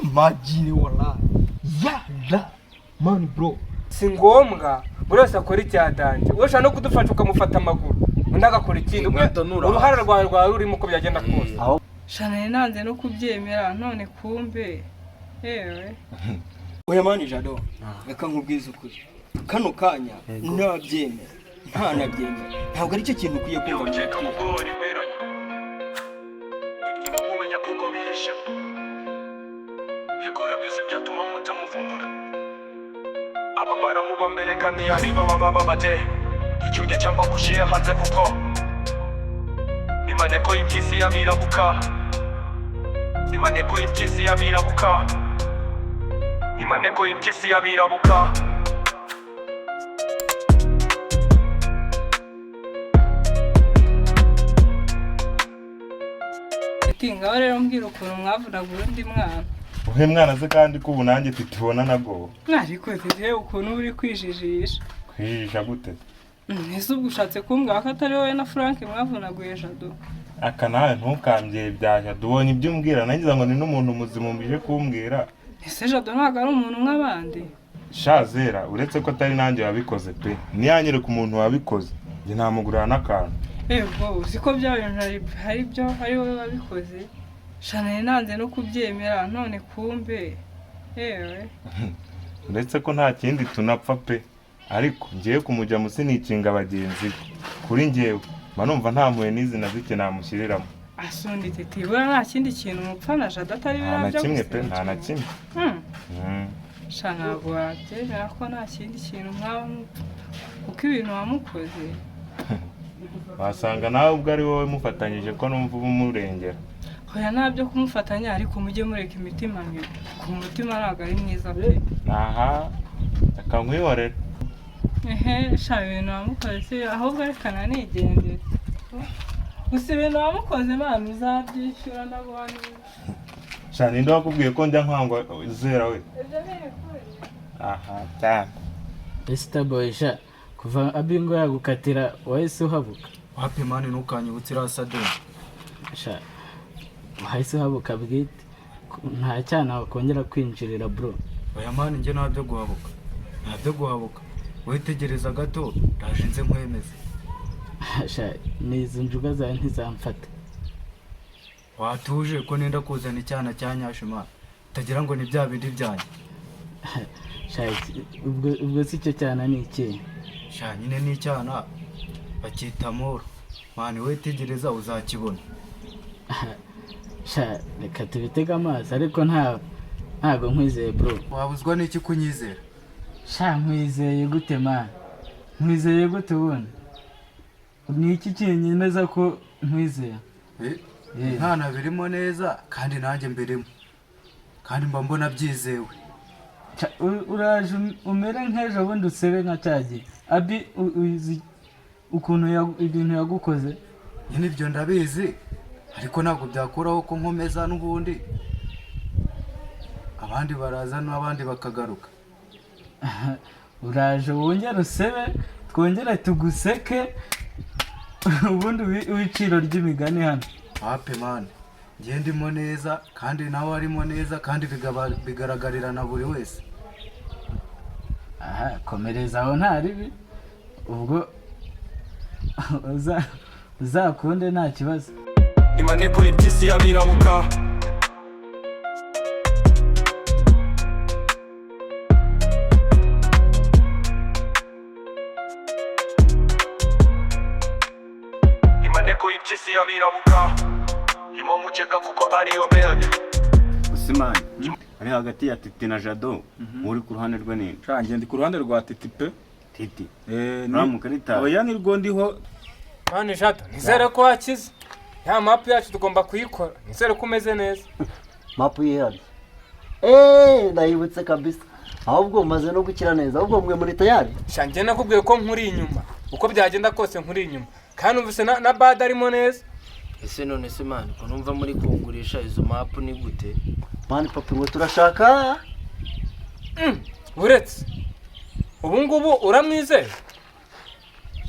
Imagine wala. Yala. Man bro. Si ngombwa buri wese akora icyadange urashaka no kudufasha ukamufata amaguru undi agakora ikindi uruhare rwawe rurimo uko byagenda kose. Shana nanze no kubyemera none kumbe yewe Oya mani Jado reka nkubwize ukuri kano kanya nabyemera nta nabyemera ntabwo ari cyo kintu ukwiye kumva mu mutwe umenya kuko bihisha bikora byose byatuma mutamuvumbura ababara mubambeleka ntiyari baba babate icyuya cyangwa gushyira hanze kuko imaneko y'impyisi y'abirabuka imaneko y'impyisi y'abirabuka imaneko y'impyisi y'abirabuka ngaho rero mbwira ukuntu mwavunaga undi mwana. Uhe mwana ze kandi ko ubu nanjye tutibona nago. Ariko tete ukuntu uri kwijijisha. Kwijisha gute? Ese ubwo ushatse kumbwira ko atari wowe na Frank mwavunaguye Jado. Aka nawe ntukambye bya Jado ubonye ibyo umbwira nagize ngo ni n'umuntu muzima mbije kumbwira. Ese Jado ntabwo ari umuntu nk'abandi. Shazera uretse ko atari nanjye wabikoze pe. Niyanyere ku muntu wabikoze. Nge namugurana n'akantu. Ego uziko byabintu hari byo ari wowe wabikoze. Shana nanze no kubyemera none kumbe yewe uretse ko nta kindi tunapfa pe ariko ngiye kumujya musinikinga abagenzi kuri ngewe manumva nta mpuye n'izi na zike namushyiriramo. Asundi tete bura nta kindi kintu mupfana Jado atari birabyo. Nta kimwe pe nta na kimwe. Shana gwabyemera ko nta kindi kintu mwaba uko ibintu wamukoze. Wasanga nawe ubwo ari wowe mufatanyije ko numva umurengera. Hoya ntabyo kumufatanya ariko mujye mureka imitima mibi. Ku mutima ntabwo ari mwiza pe. Aha akankwihorera. Sha ibintu wamukoze ahubwo reka nanigendere. Gusa ibintu wamukoze Imana uzabyishyura n'abandi. Sha ninde wakubwiye ko njya nkangwa zera we? Ibyo biri kuri. Aha cyane. Mr. Boysha kuva abingo yagukatira wahise uhabuka. Wapi mani ntukanyibutse irasade. Sha wahise uhabuka bwite nta cyana wakongera kwinjirira bro. Oya mani nge ntabyo guhabuka. Ntabyo guhabuka. Witegereza gato ndaje nze nkwemeze. Sha nizo njuga zawe ntizamfata. Watuje ko nenda kuzana icyana cya Nyashima. Utagira ngo ni bya bindi byanjye. Sha ubwo si cyo cyana ni iki? Sha nyine ni icyana bakita Moro. Mani witegereza uzakibona. Sha reka tubitega amazi ariko ntago nkwizeye bro. Wabuzwa n'iki kunyizera? Sha nkwizeye gute man? Nkwizeye gute ubona? Ni iki kinyemeza ko nkwizeye? Ntana birimo neza kandi nanjye mbirimo. Kandi mba mbona byizewe. Uraje umere nk'ejo bundi usebe nka cyagiye. Abi uzi ukuntu ibintu yagukoze? Nyine ibyo ndabizi. Ariko ntabwo byakuraho ko nkomeza n'ubundi abandi baraza n'abandi bakagaruka. Uraje wongera usebe twongera tuguseke ubundi wiciro ry'imigani hano. Hape man ngiye ndimo neza kandi nawe arimo neza kandi bigaragarira na buri wese. Aha komereza aho nta ribi ubwo uzakunde nta kibazo. imaneko y'impyisi y'abirabuka imaneko y'impyisi y'abirabuka imo mukeka kuko ariyo bene Usimani ari hagati ya Titi na Jado uri ku ruhande rwe nini? Shange ndi ku ruhande rwa Titi pe. Titi Ramuka nita oya ni rwo ndiho. Mani Jado nizere ko wakize. Ya mapu yacu tugomba kuyikora. Nizere ko umeze neza. Mapu yihari. Ndayibutse kabisa. Ahubwo maze no gukira neza. Ahubwo mwe muri tayari. Shange nakubwiye ko nkuri inyuma. Uko byagenda kose nkuri inyuma. Kandi umvise na bad arimo neza. Ese none se man ko numva muri kungurisha izo mapu ni gute? Mani papi ngo turashaka. Uretse. Ubu ngubu uramwizeye?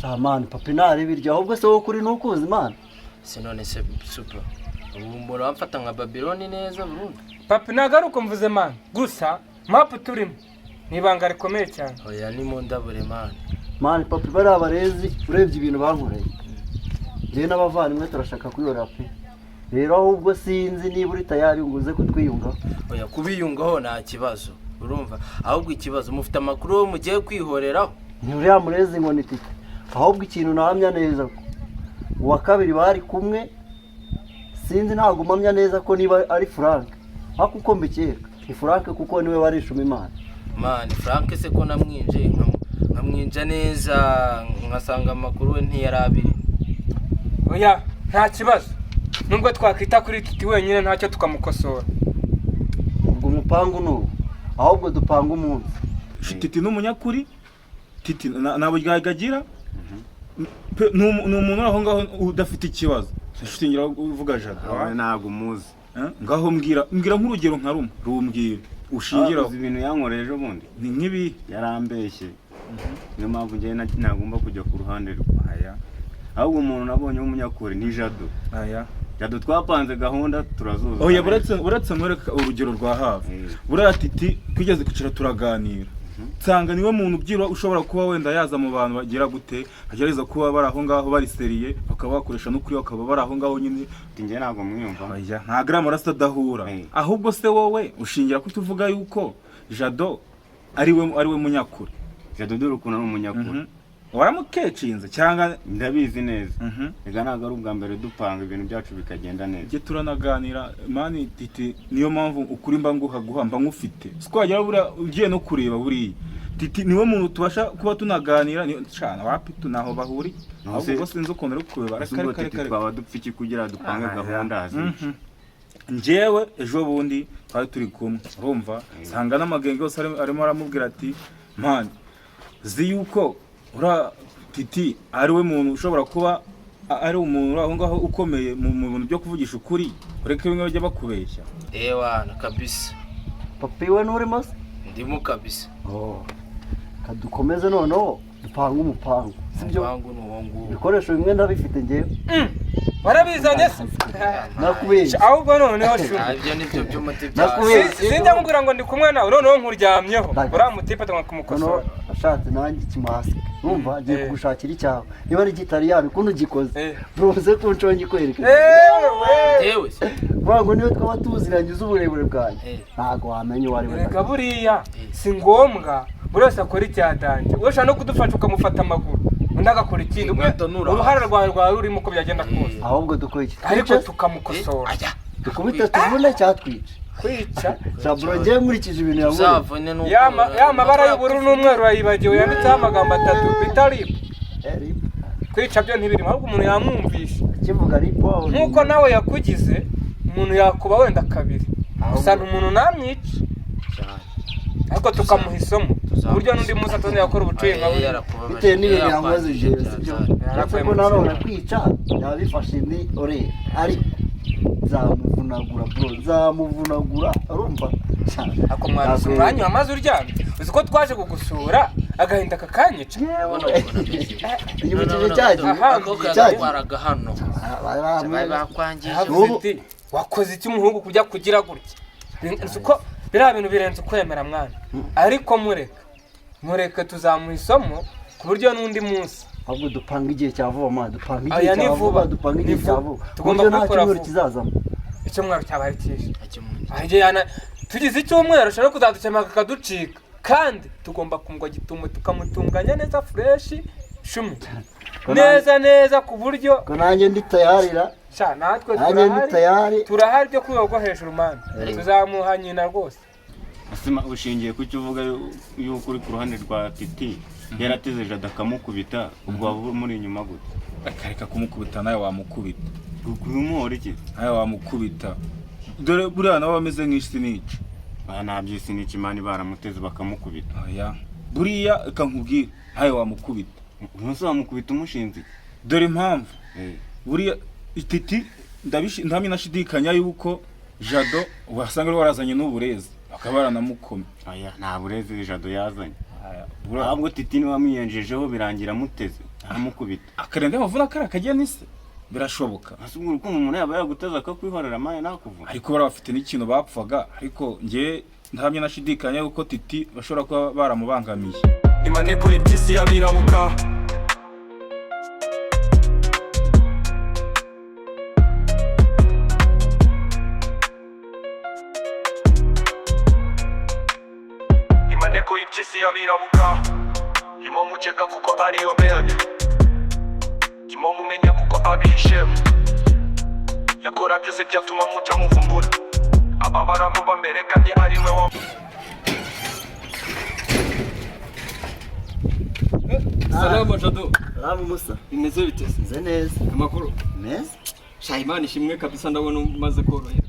Shamani papi nari biryo ahubwo se wo kuri nukuzi man. Se none se super. ubu muramfata nka Babyloni neza burundu. papi ntabwo ari uko mvuze mani gusa mapu turimo ni ibanga rikomeye cyane. Oya ni mu ndabure mani. mani papi bari abarezi urebye ibintu bankoreye njyewe n'abavandimwe turashaka kuyora pe rero ahubwo sinzi niba uri tayari ngo uze kutwiyungaho. Oya kubiyungaho nta kibazo urumva, ahubwo ikibazo mufite amakuru wo mugiye kwihoreraho. ni uriya murezi ngo ni titi ahubwo ikintu nahamya neza ko uwa kabiri bari kumwe sinzi ntabwo mpamya neza ko niba ari Frank ariko uko mbikeka ni Frank kuko niwe warishuma imana. Mani Frank se ko namwinje nkamwinja neza nkasanga amakuru we ntiyari abiri. Oya nta kibazo nubwo twakwita kuri titi wenyine ntacyo tukamukosora. ubwo umupangu n'ubu ahubwo dupanga umunsi. Titi n'umunyakuri, Titi ntabwo ryagagira ni umuntu aho ngaho udafite ikibazo. Shingira uvuga Jado ntabwo muzi ngaho mbwira nk'urugero nka rumwe rumbwira ushingiraho ibintu yankoreye ejo bundi ni nk'ibi yarambeshye niyo mpamvu njyewe ntagomba kujya ku ruhande rwe. ahubwo umuntu nabonye w'umunyakuri ni Jado. Jado twapanze gahunda turazuza. oya buretse mwereka urugero rwa hafi buriya Titi twigeze kwicara turaganira nsanga niwe muntu ubyira ushobora kuba wenda yaza mu bantu bagira gute agereza kuba bari aho ngaho bari seriye bakaba bakoresha n'ukuri bakaba bari aho ngaho nyine. Njye ntabwo mwiyumva. Oya nta grama rasta dahura ahubwo se wowe ushingira ko tuvuga yuko Jado ari we munyakuri. Jado dore ukuntu ari umunyakuri. Waramukecinze cyangwa ndabizi neza. Ega ntabwo ari ubwa mbere dupanga ibintu byacu bikagenda neza. Njye turanaganira mani Titi niyo mpamvu ukuri mba nguhamba nkufite. Siko wagira bura ugiye no kureba buri Titi niwe muntu tubasha kuba tunaganira ni cyana wapi tunaho bahuri. Ahubwo sinzi ukuntu ari kubeba kare twaba dupfa iki kugira dupange gahunda hazi. Njyewe ejo bundi twari turi kumwe urumva sanga n'amagenge yose arimo aramubwira ati man zi yuko ura Titi ari we muntu ushobora kuba ari umuntu aho ngaho ukomeye mu bintu byo kuvugisha ukuri ureke bimwe bajya bakubeshya. Ewana kabisa papi we n'urimo se ndimo kabisa. kadukomeze noneho dupanga umupangu sibyo umupangu n'uwongu ibikoresho bimwe ndabifite njyewe warabizanye se nakubeshya ahubwo noneho shuri ibyo nibyo by'umuti sinjya nkubwira ngo ndi kumwe nawe noneho nkuryamyeho uramutipa tukamukosora ashatse nanjye ikimasike urumva agiye kugushakira icyawe niba ari gitariyani ukuntu ugikoze ruze ku nshongi ikwereka yewe ngo niyo twaba tuziranye uburebure bwanjye ntabwo wamenya uwo ari we. reka buriya si ngombwa buri wese akora icyadanje ushaka no kudufasha ukamufata amaguru undi agakora ikindi uruhare rwawe rurimo uko byagenda kose ahubwo dukora iki ariko tukamukosora dukubita tuvune cyatwica kwica Shaburo njye nkurikije ibintu yavuye ya mabara y'ubururu n'umweru yayibagiwe yanditseho amagambo 3 bita rip kwica byo ntibirimo ahubwo umuntu yamwumvisha kivuga ripo nkuko nawe yakugize umuntu yakuba wenda kabiri gusa umuntu namwica ariko tukamuha isomo uburyo n'undi munsi atazongera yakora ubucuye nka buriya bitewe n'ibintu yankoze jewe sibyo uretse ko nanone kwica yaba bifashe indi ore ariko zamuvunagura urumva ako mwana umwanya wamaze uryamye uzi ko twaje kugusura agahinda kakanyica yibukije cyagiye waraga hano bakwangije wakoze iki umuhungu kujya kugira gutya uko biriya bintu birenze ukwemera mwana ariko mureka tuzamuha isomo ku buryo n'undi munsi ahubwo dupanga igihe cya vuba ma dupanga igihe cya vuba dupanga igihe cya vuba tugomba kubikora vuba kizazamo icyumweru cyabaye cyinshi tugize icyumweru ushobora kuzadukemaka akaducika kandi tugomba kumugwa gitumo tukamutunganya neza fureshi shumi neza ku buryo ko nanjye ndi tayarira natwe turahari byo kwiga rwo hejuru mani tuzamuha nyina rwose asima ushingiye ku cyo uvuga yuko uri ku ruhande rwa Titi yarateze Jado akamukubita ubwo waba muri inyuma gute akareka kumukubita nawe wamukubita ukumuhora iki nawe wamukubita dore buriya nawe bameze nk'isi nica nta by'isi nica imana baramuteze bakamukubita buriya reka nkubwire nawe wamukubita umunsi wamukubita umushinzi dore impamvu buriya Titi ndamye nashidikanya yuko Jado wasanga ari warazanye n'uburezi bakaba baranamukome nta burezi Jado yazanye ahubwo Titi niwe wamwiyenjejeho birangira muteze aramukubita akarenda amavuna kari akajya n'ise birashoboka. asubwo urukundo umuntu yaba yaguteza akakwihorera mane nakuvuna. Ariko bari bafite n'ikintu bapfaga, ariko njye ntamye nashidikanya yuko Titi bashobora kuba baramubangamiye. Imanipuye iby'isi y'abirabuka. Imaneko iby'isi y'abirabuka. Imo mukeka kuko ariyo bene. Imo mumenya kuko abihishemo. Yakora byose byatuma mutamuvumbura. Ababara mubambere kandi ari we wa. Salama Jado. Salamu Musa. Bimeze bite? Nze neza. Amakuru? Neza? Shayimana ishimwe kabisa ndabona umaze korohera.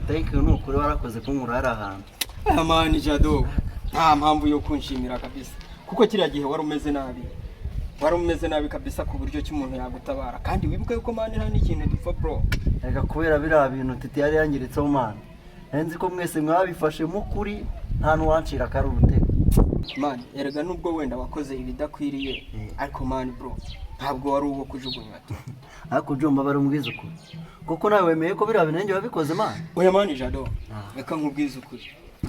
Thank you nukuri warakoze kunkura ahantu. Amani Jado. Nta mpamvu yo kunshimira kabisa. Kuko kiriya gihe wari umeze nabi. Wari umeze nabi kabisa ku buryo cy'umuntu yagutabara. Kandi wibuke yuko mani nta n'ikintu dupfa bro. Reka kubera biriya bintu Titi yari yangiritseho mana. Nzi ko mwese mwabifashe mukuri nta nuwancira kari urutego. Mani, erega nubwo wenda wakoze ibidakwiriye, ariko mani bro, ntabwo wari uwo kujugunya. Ariko Jomba bari umbwiza ukuri. Kuko nawe wemeye ko biriya binenge wabikoze mana. Oya mani Jado, reka nkubwize ukuri.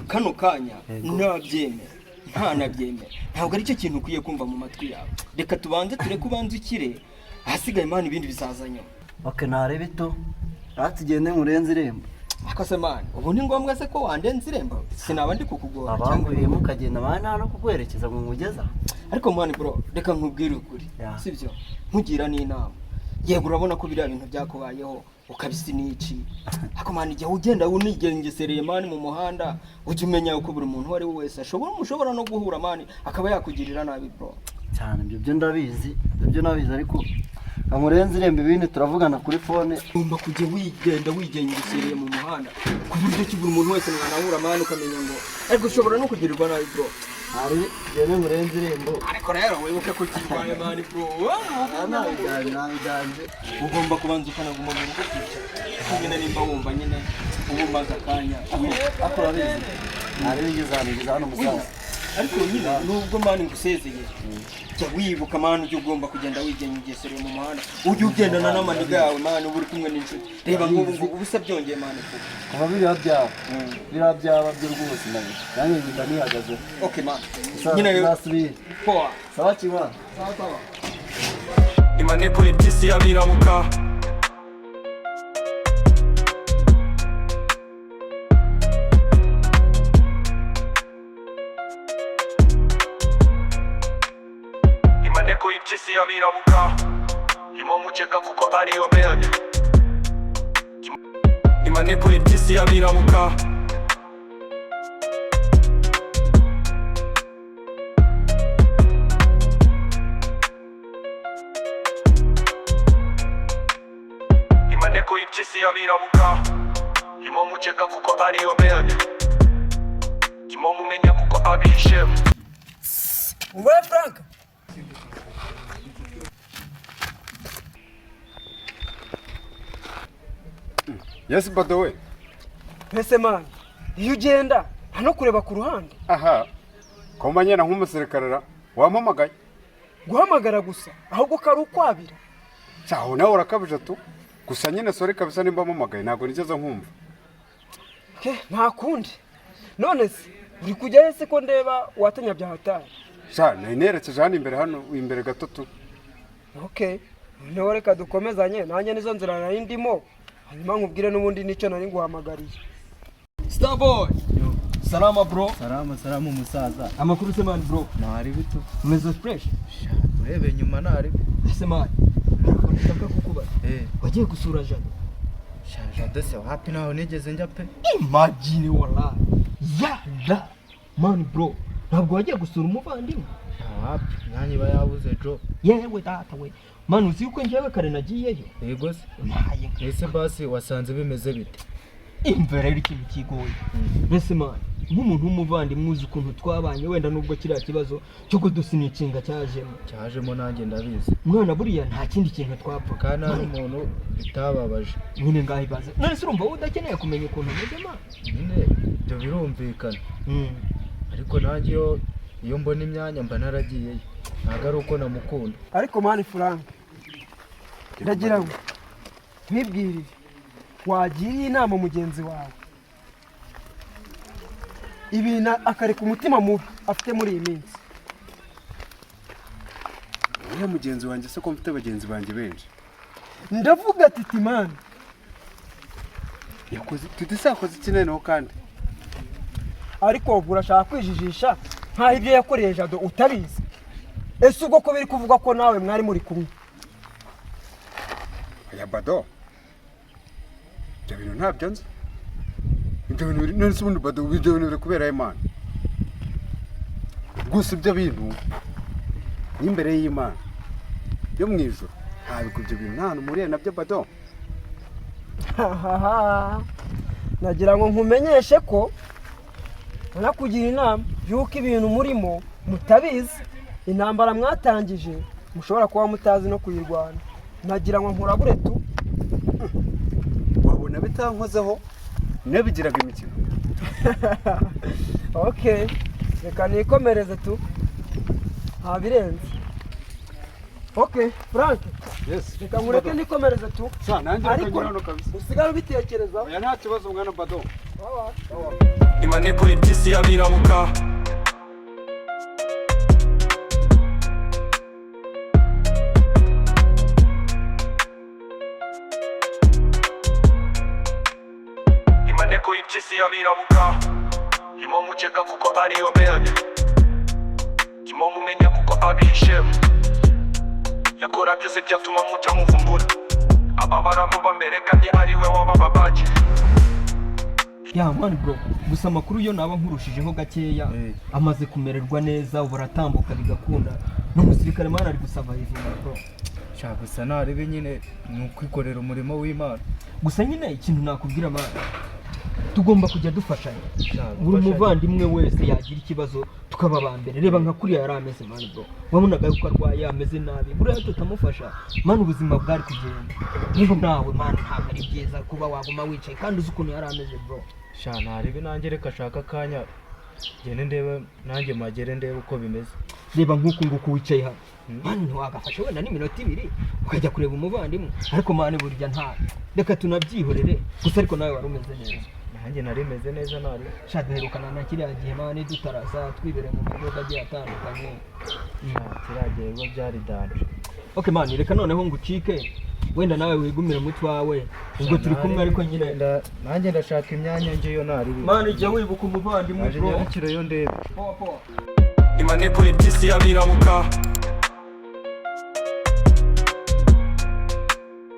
Kano kanya ntabyemera, ntanabyemera. Ntabwo ari cyo kintu ukwiye kumva mu matwi yawe. Reka tubanze tureke ubanze ukire, ahasigaye mani ibindi bizaza nyuma. Okay, narebe to. Atugende murenze irembo. Akose mani, ubu ni ngombwa se ko wandenze irembo? Sinaba ndi kukugora abanguriye mukagenda mana no kukwerekeza mu mugeza. Ariko mani bro, reka nkubwire ukuri. Sibyo? Nkugira n'inama. Yego urabona ko biriya bintu byakubayeho ukabisi n'iki. Ako mani igihe ugenda unigengesereye mani mu muhanda, ujye umenya uko buri muntu wari wese mushobora no guhura mani akaba yakugirira nabi bro. Cyane ibyo ndabizi, ibyo nabizi ariko amurenze irembo ibindi turavugana kuri phone. Ugomba kujya wigengesereye mu muhanda ku buryo ki buri muntu wese mwanahura mani ukamenya ngo ariko ushobora no kugirirwa nabi bro. Ari yene murenze irembo. Ariko rero wibuke ko kibaye mani bro. Nabiganje. Ugomba kubanza ukanaguma mu rugo kwicara. Nyine nimba wumva nyine ubu maze akanya. Akora bizi. Ari bigezaniza hano musaza. Ariko nyine nubwo mani ngusezeye. Jya wibuka mani ujye ugomba kugenda wigengesereye mu muhanda. Ujye ugendana n'amaniga yawe mani uri kumwe n'inshuti. Reba nk'ubu ubusa byongeye mani ko. Kuva biriya byaba byo rwose nabi. Nanjye ngenda nihagaze. Okay mani. Nyine nasubire. Poa. Sawa kimana. Sawa. Imaneko iby'isi y'abirabuka. Imaneko iby'isi y'abirabuka. Imo mukeka kuko ariyo bene. Imaneko iby'isi y'abirabuka. Imaneko iby'isi y'abirabuka. Imo mukeka kuko ariyo bene. Imo mumenya kuko abihishemo. We Frank. Yes bado we. Pese man, iyo ugenda hano kureba ku ruhande. Aha. Komanyena nk'umusirikare wampamagaye. Guhamagara gusa ahubwo kari ukwabira. Cyaho nawe urakabije tu. Gusa nyine sore kabisa nimba mpamagaye ntago nigeze nkumva. Nta kundi. None se uri kujya hese ko ndeba watanya byahatari. Sha nerekeje hano imbere gato tu. Okay. None reka dukomezanye nanjye nizo nzira nari ndimo. Hanyuma nkubwire n'ubundi nicyo nari nguhamagariye. Starboy. Salama bro. Salama musaza. Amakuru se mani bro. Nari bito. Umeze fresh. Urebe nyuma nari. Ese mani. Ndashaka kukubaza. Wagiye gusura Jado. Jado se wapi naho nigeze njya pe. Imagine wallahi. Ya. Mani bro. Ntabwo wagiye gusura umuvandimwe. Wapi nanyi bayabuze jo. Yewe data we. Mani uzi uko njyewe kare nagiyeyo. Yego se. Ese basi wasanze bimeze bite? Imvera iri kintu kigoye. Ese mani nk'umuntu w'umuvandimwe uzi ukuntu twabanye wenda nubwo kiriya kibazo cyo kudusinicinga cyajemo nanjye ndabizi. Mwana buriya nta kindi kintu twapfa kandi ari umuntu bitababaje. Nyine ngaho ibaze. None se urumva udakeneye kumenya ukuntu umeze mani? Nyine ibyo birumvikana. Ariko nanjye iyo mbona imyanya mba naragiyeyo. Ntago ari uko namukunda. Ariko mani Frank ndagira ngo nkwibwirire wagiriye inama mugenzi wawe ibintu akareka umutima mubi afite muri iyi minsi. Uriya mugenzi wanjye se ko mfite bagenzi banjye benshi. Ndavuga Titi man. Yakoze Titi se yakoze iki noneho kandi? Ariko ubwo urashaka kwijijisha nkaho ibyo yakoreye Jado utabizi. Ese ubwo ko biri kuvuga ko nawe mwari muri kumwe? Ya Bado. Ibyo bintu ntabyo nzi. Ibyo bintu none se ubundi Bado ibyo bintu biri kubera Imana. Gusa ibyo bintu n'imbere y'Imana yo mu ijuru ntabwo ibyo bintu nta numuriye nabyo Bado. Nagira ngo nkumenyeshe ko nakugira inama yuko ibintu murimo mutabizi, intambara mwatangije mushobora kuba mutazi no kuyirwana. Nagira ngo nkurabure tu wabona bitankozeho nebigiraga imikino. Okay, reka nikomereze tu birenze. Okay, Frank. Yes. Reka nkureke nikomereze tu. Ariko usigara ubitekereza. Oya nta kibazo mwana Bado. Imaneko y'ipyisi y'abirabuka. Imaneko y'ipyisi y'abirabuka. Imo mukeka kuko ariyo mbere. Imo mumenya kuko abihishemo. Yakora byose byatuma mutamuvumbura. Ababara muba mbere kandi ariwe wabababaje. Ya man bro, gusa amakuru yo naba nkurushijeho gakeya amaze kumererwa neza ubu aratambuka bigakunda. N'umusirikare man ari gusavayivinga bro. Sha gusa narebe nyine nukwikorera umurimo w'Imana. Gusa nyine ikintu nakubwira man, tugomba kujya dufashanya. Buri muvandimwe wese yagira ikibazo tukaba bambere. Reba nka kuriya yari ameze man bro, wabonaga yuko arwaye ameze nabi, buriya tutamufasha man ubuzima bwari kugenda. Niba nawe man ntabwo ari byiza kuba waguma wicaye kandi uzi ukuntu yari ameze bro. Sha narebe nanjye reka shaka akanya gene ndebe nanjye magere ndebe uko bimeze. Reba nk'uko nguko wicaye hano man ntiwagafasha wenda n'iminota 2 ukajya kureba umuvandimwe, ariko man burya nta reka tunabyihorere. Gusa ariko nawe wari umeze neza. Nanjye nari meze neza nari shaduherukana na kiriya gihe man dutarasa twibere mu majoga agiye atandukanye. kiriya gihe biba byari danje. Okay man, reka noneho ngucike wenda nawe wigumire mu twawe ubwo turi kumwe, ariko nyine nanjye ndashaka imyanya ngeyo nari man jya wibuka umuvandimwe bro. Yo ndebe Imaneko y'ipyisi y'abirabuka.